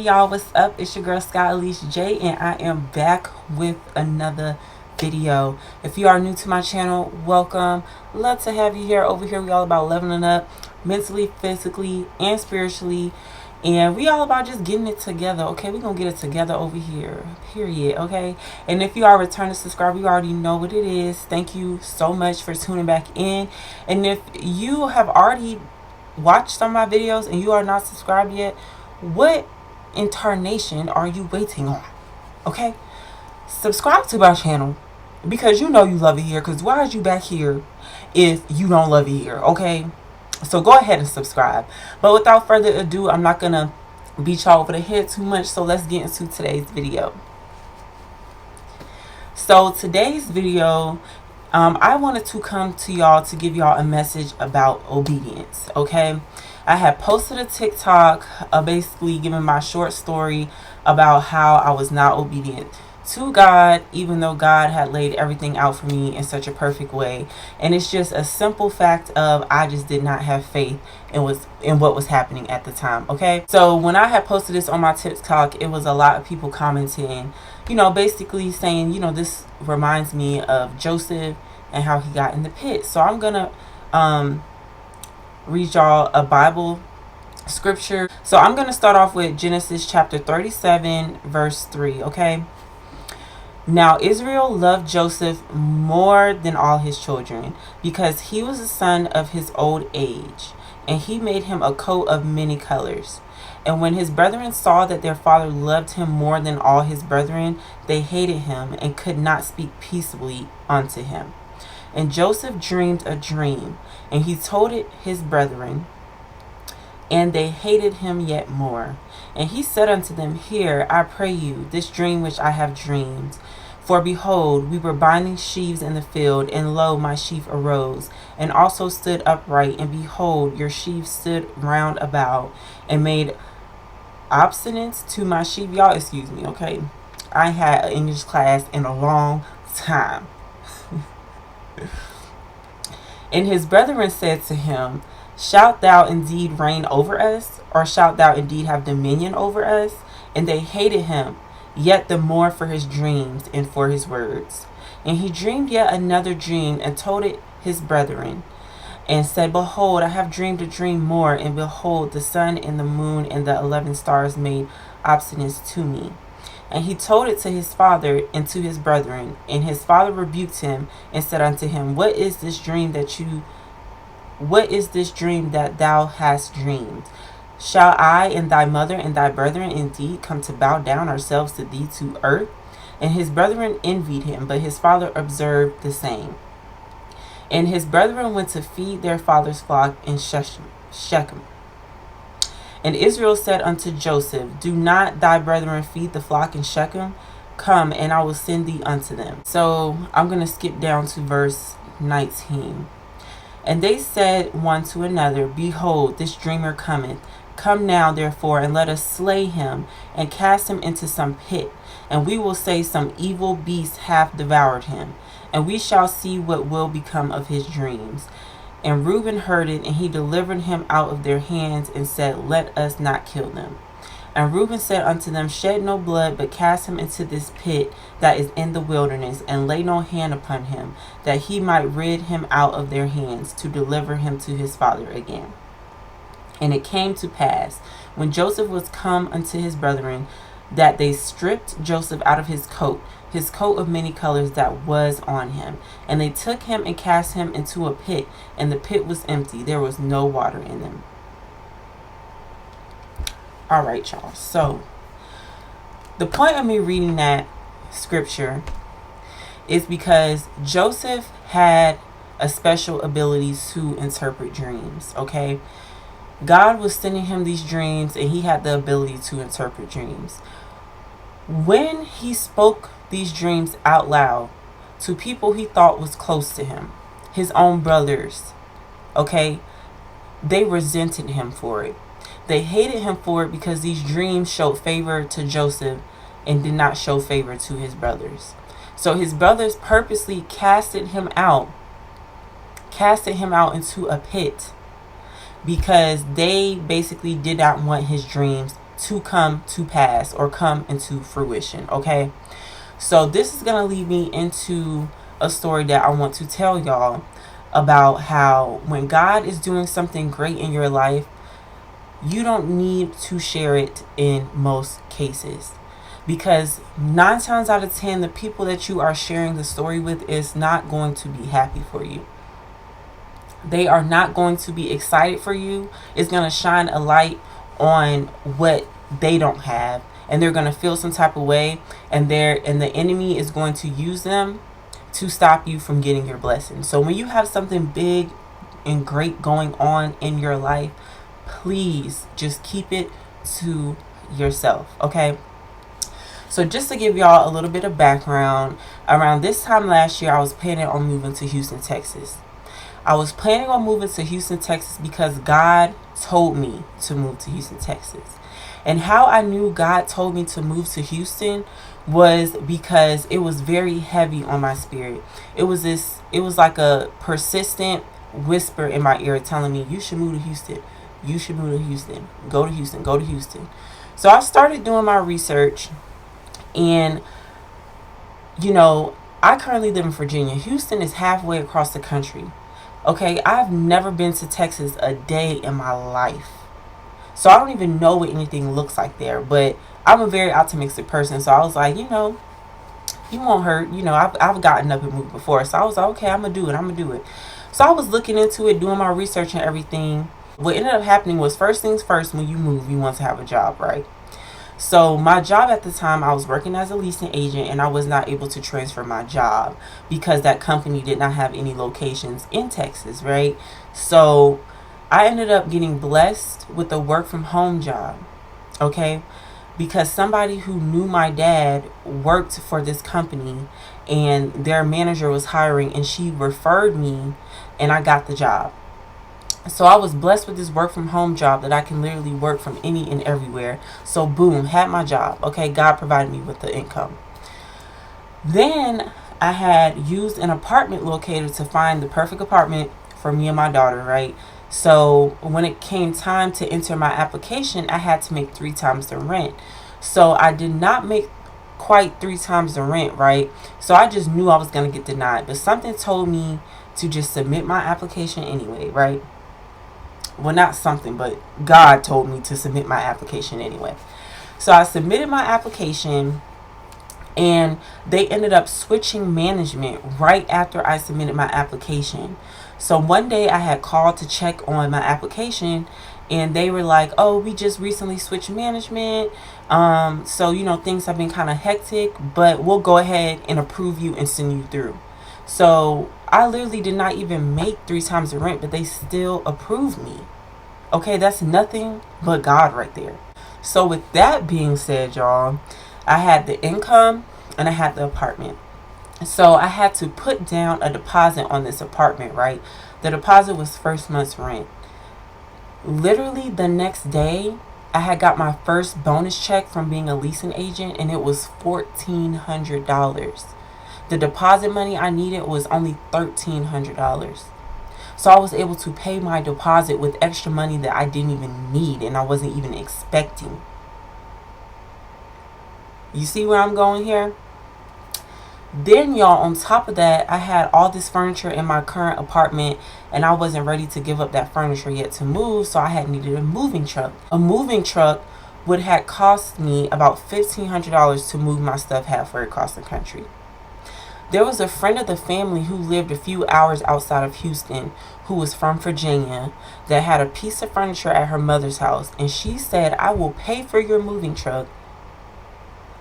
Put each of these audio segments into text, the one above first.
y'all, what's up? It's your girl Sky Elise J, and I am back with another video. If you are new to my channel, welcome. Love to have you here. Over here we all about leveling up mentally, physically, and spiritually, and we all about just getting it together. Okay, we're gonna get it together over here, period. Okay, and if you are a returning subscriber, you already know what it is. Thank you so much for tuning back in. And if you have already watched some of my videos and you are not subscribed yet, what incarnation are you waiting on? Okay, subscribe to my channel, because you know you love it here. Because why is you back here if you don't love it here? Okay, so go ahead and subscribe. But without further ado, I'm not gonna beat y'all over the head too much, so let's get into today's video. So today's video, I wanted to come to y'all to give y'all a message about obedience. Okay, I had posted a TikTok basically giving my short story about how I was not obedient to God, even though God had laid everything out for me in such a perfect way. And it's just a simple fact of I just did not have faith in what was happening at the time. Okay, so when I had posted this on my TikTok, it was a lot of people commenting, you know, basically saying, you know, this reminds me of Joseph and how he got in the pit. So I'm gonna read y'all a Bible scripture. So I'm gonna start off with Genesis chapter 37 verse 3. Okay, now Israel loved Joseph more than all his children, because he was the son of his old age, and he made him a coat of many colors. And when his brethren saw that their father loved him more than all his brethren, they hated him and could not speak peaceably unto him. And Joseph dreamed a dream, and he told it his brethren, and they hated him yet more. And he said unto them, Hear, I pray you, this dream which I have dreamed. For behold, we were binding sheaves in the field, and lo, my sheaf arose, and also stood upright, and behold, your sheaves stood round about, and made obstinance to my sheep. Y'all excuse me, okay? I had an English class in a long time. And his brethren said to him, Shalt thou indeed reign over us, or shalt thou indeed have dominion over us? And they hated him yet the more for his dreams and for his words. And he dreamed yet another dream, and told it his brethren, and said, Behold, I have dreamed a dream more, and behold, the sun and the moon and the 11 stars made obstinance to me. And he told it to his father and to his brethren. And his father rebuked him and said unto him, What is this dream that thou hast dreamed? Shall I and thy mother and thy brethren indeed come to bow down ourselves to thee to earth? And his brethren envied him, but his father observed the same. And his brethren went to feed their father's flock in Shechem. And Israel said unto Joseph, Do not thy brethren feed the flock in Shechem? Come, and I will send thee unto them. So I'm going to skip down to verse 19. And they said one to another, Behold, this dreamer cometh. Come now, therefore, and let us slay him, and cast him into some pit. And we will say, Some evil beast hath devoured him. And we shall see what will become of his dreams. And Reuben heard it, and he delivered him out of their hands, and said, Let us not kill them. And Reuben said unto them, Shed no blood, but cast him into this pit that is in the wilderness, and lay no hand upon him, that he might rid him out of their hands, to deliver him to his father again. And it came to pass, when Joseph was come unto his brethren, that they stripped Joseph out of his coat of many colors that was on him. And they took him and cast him into a pit, and the pit was empty. There was no water in them. All right, y'all. So the point of me reading that scripture is because Joseph had a special ability to interpret dreams. Okay, God was sending him these dreams, and he had the ability to interpret dreams. When he spoke these dreams out loud to people he thought was close to him, his own brothers, okay, they resented him for it. They hated him for it because these dreams showed favor to Joseph and did not show favor to his brothers. So his brothers purposely casted him out into a pit, because they basically did not want his dreams to come to pass or come into fruition. Okay, so this is going to lead me into a story that I want to tell y'all about how when God is doing something great in your life, you don't need to share it in most cases, because 9 times out of 10 the people that you are sharing the story with is not going to be happy for you. They are not going to be excited for you. It's going to shine a light on what they don't have, and they're going to feel some type of way, and the enemy is going to use them to stop you from getting your blessing. So when you have something big and great going on in your life, please just keep it to yourself. Okay, so just to give y'all a little bit of background, around this time last year I was planning on moving to Houston, Texas. I was planning on moving to Houston, Texas because God told me to move to Houston, Texas. And how I knew God told me to move to Houston was because it was very heavy on my spirit. It was like a persistent whisper in my ear telling me, you should move to Houston. You should move to Houston. Go to Houston. Go to Houston. So I started doing my research, and I currently live in Virginia. Houston is halfway across the country. Okay, I've never been to Texas a day in my life. So I don't even know what anything looks like there. But I'm a very optimistic person. So I was like, you won't hurt. I've gotten up and moved before. So I was like, okay, I'm going to do it. I'm going to do it. So I was looking into it, doing my research and everything. What ended up happening was, first things first, when you move, you want to have a job, right? So my job at the time, I was working as a leasing agent, and I was not able to transfer my job because that company did not have any locations in Texas, right? So I ended up getting blessed with a work from home job, okay? Because somebody who knew my dad worked for this company, and their manager was hiring, and she referred me, and I got the job. So I was blessed with this work from home job that I can literally work from any and everywhere. So boom, had my job. Okay, God provided me with the income. Then I had used an apartment locator to find the perfect apartment for me and my daughter, right? So when it came time to enter my application, I had to make 3 times the rent. So I did not make quite 3 times the rent, right? So I just knew I was going to get denied. But something told me to just submit my application anyway, right? Well, not something, but God told me to submit my application anyway. So I submitted my application, and they ended up switching management right after I submitted my application. So one day I had called to check on my application, and they were like, oh, we just recently switched management. So, things have been kind of hectic, but we'll go ahead and approve you and send you through. So I literally did not even make 3 times the rent, but they still approved me. Okay, that's nothing but God right there. So with that being said, y'all, I had the income and I had the apartment. So I had to put down a deposit on this apartment, right? The deposit was first month's rent. Literally the next day, I had got my first bonus check from being a leasing agent, and it was $1,400. The deposit money I needed was only $1,300. So I was able to pay my deposit with extra money that I didn't even need and I wasn't even expecting. You see where I'm going here? Then, y'all, on top of that, I had all this furniture in my current apartment, and I wasn't ready to give up that furniture yet to move, so I had needed a moving truck. A moving truck would have cost me about $1,500 to move my stuff halfway across the country. There was a friend of the family who lived a few hours outside of Houston, who was from Virginia, that had a piece of furniture at her mother's house, and she said, I will pay for your moving truck.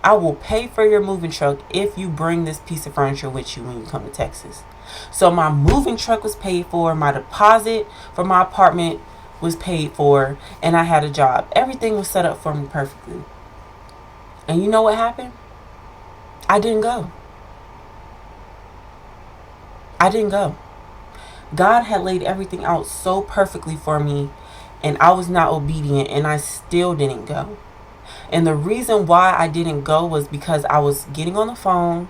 I will pay for your moving truck if you bring this piece of furniture with you when you come to Texas. So my moving truck was paid for, my deposit for my apartment was paid for, and I had a job. Everything was set up for me perfectly. And you know what happened? I didn't go. God had laid everything out so perfectly for me, and I was not obedient, and I still didn't go. And the reason why I didn't go was because I was getting on the phone,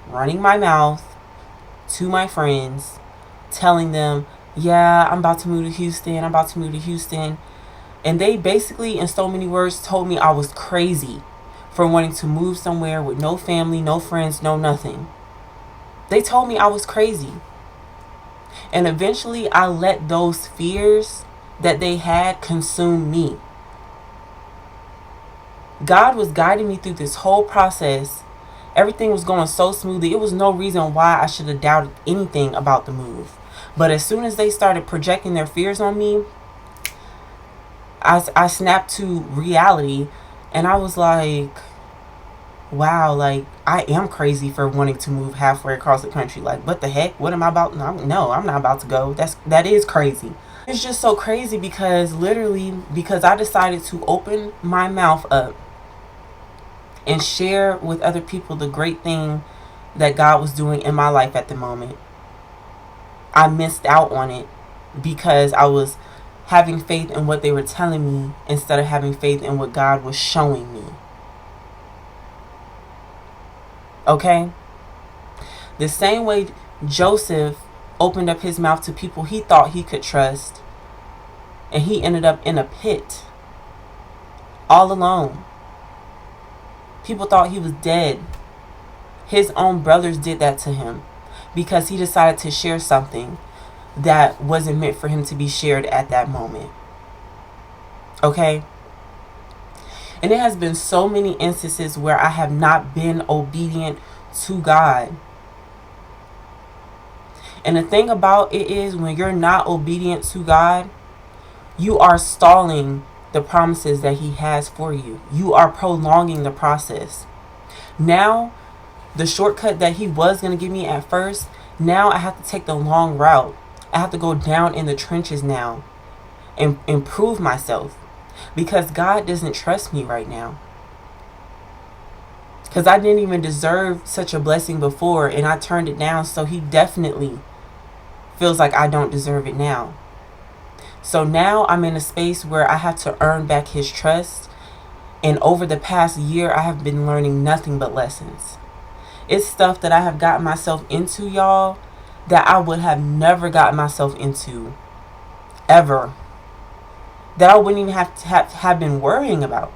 running my mouth to my friends, telling them, yeah, I'm about to move to Houston. And they basically, in so many words, told me I was crazy for wanting to move somewhere with no family, no friends, no nothing. They told me I was crazy. And eventually I let those fears that they had consume me. God was guiding me through this whole process. Everything was going so smoothly. It was no reason why I should have doubted anything about the move. But as soon as they started projecting their fears on me, I snapped to reality, and I was like, wow, like, I am crazy for wanting to move halfway across the country. Like, what the heck? What am I about? No, I'm not about to go. That is crazy. It's just so crazy because I decided to open my mouth up and share with other people the great thing that God was doing in my life at the moment. I missed out on it because I was having faith in what they were telling me instead of having faith in what God was showing me. Okay? The same way Joseph opened up his mouth to people he thought he could trust, and he ended up in a pit all alone. People thought he was dead. His own brothers did that to him because he decided to share something that wasn't meant for him to be shared at that moment. Okay? And there has been so many instances where I have not been obedient to God. And the thing about it is, when you're not obedient to God, you are stalling the promises that He has for you. You are prolonging the process. Now, the shortcut that He was going to give me at first, now I have to take the long route. I have to go down in the trenches now and improve myself, because God doesn't trust me right now. Because I didn't even deserve such a blessing before, and I turned it down, so He definitely feels like I don't deserve it now. So now I'm in a space where I have to earn back His trust, and over the past year I have been learning nothing but lessons. It's stuff that I have gotten myself into, y'all, that I would have never gotten myself into ever, that I wouldn't even have been worrying about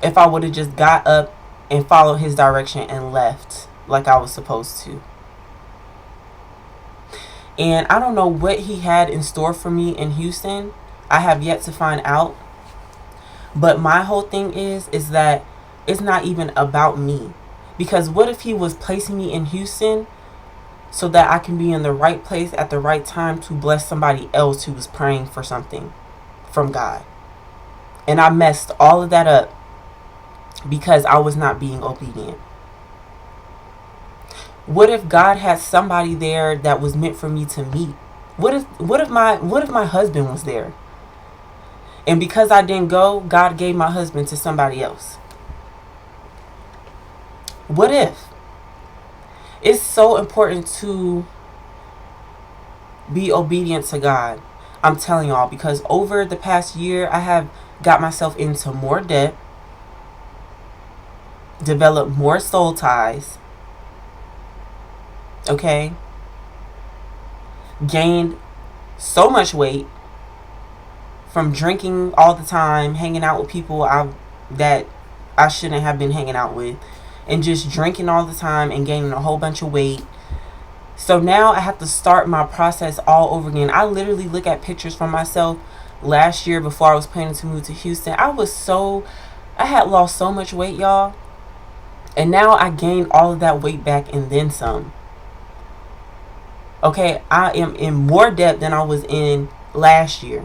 if I would have just got up and followed His direction and left like I was supposed to. And I don't know what He had in store for me in Houston. I have yet to find out. But my whole thing is that it's not even about me. Because what if He was placing me in Houston so that I can be in the right place at the right time to bless somebody else who was praying for something from God? And I messed all of that up because I was not being obedient. What if God had somebody there that was meant for me to meet? What if my husband was there? And because I didn't go, God gave my husband to somebody else. What if? It's so important to be obedient to God. I'm telling y'all, because over the past year, I have got myself into more debt, developed more soul ties, okay, gained so much weight from drinking all the time, hanging out with people that I shouldn't have been hanging out with, and just drinking all the time and gaining a whole bunch of weight. So now I have to start my process all over again. I literally look at pictures from myself last year before I was planning to move to Houston. I had lost so much weight, y'all. And now I gained all of that weight back and then some. Okay, I am in more debt than I was in last year.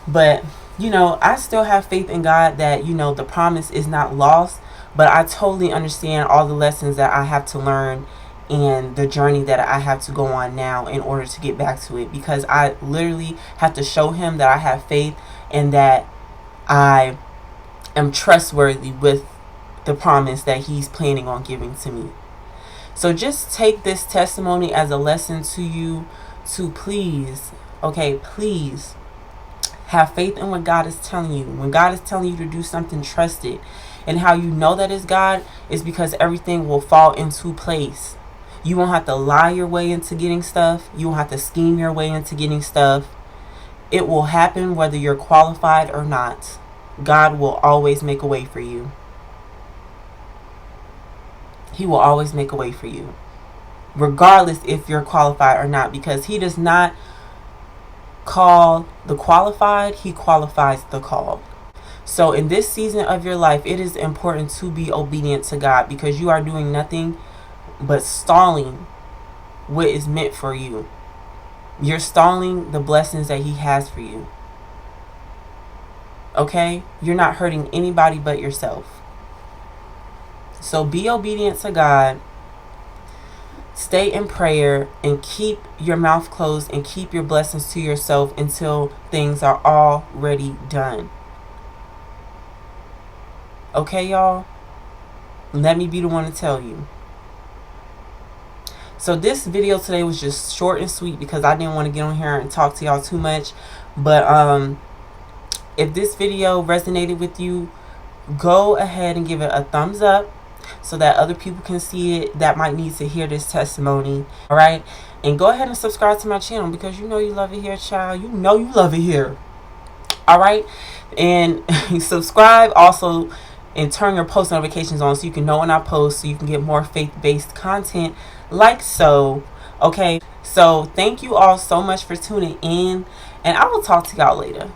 But, I still have faith in God that, the promise is not lost. But I totally understand all the lessons that I have to learn and the journey that I have to go on now in order to get back to it. Because I literally have to show Him that I have faith and that I am trustworthy with the promise that He's planning on giving to me. So just take this testimony as a lesson to you to please have faith in what God is telling you. When God is telling you to do something, trust it. And how you know that is God is because everything will fall into place. You won't have to lie your way into getting stuff. You won't have to scheme your way into getting stuff. It will happen whether you're qualified or not. God will always make a way for you. He will always make a way for you, regardless if you're qualified or not, because he does not call the qualified, he qualifies the called. So in this season of your life, it is important to be obedient to God, because you are doing nothing but stalling what is meant for you. You're stalling the blessings that he has for you. Okay? You're not hurting anybody but yourself. So be obedient to God. Stay in prayer and keep your mouth closed and keep your blessings to yourself until things are already done. Okay, y'all? Let me be the one to tell you. So this video today was just short and sweet because I didn't want to get on here and talk to y'all too much. But if this video resonated with you, go ahead and give it a thumbs up so that other people can see it that might need to hear this testimony. All right? And go ahead and subscribe to my channel, because you know you love it here, child. You know you love it here. All right? And subscribe also, and turn your post notifications on so you can know when I post, so you can get more faith-based content like so. Okay? So thank you all so much for tuning in, and I will talk to y'all later.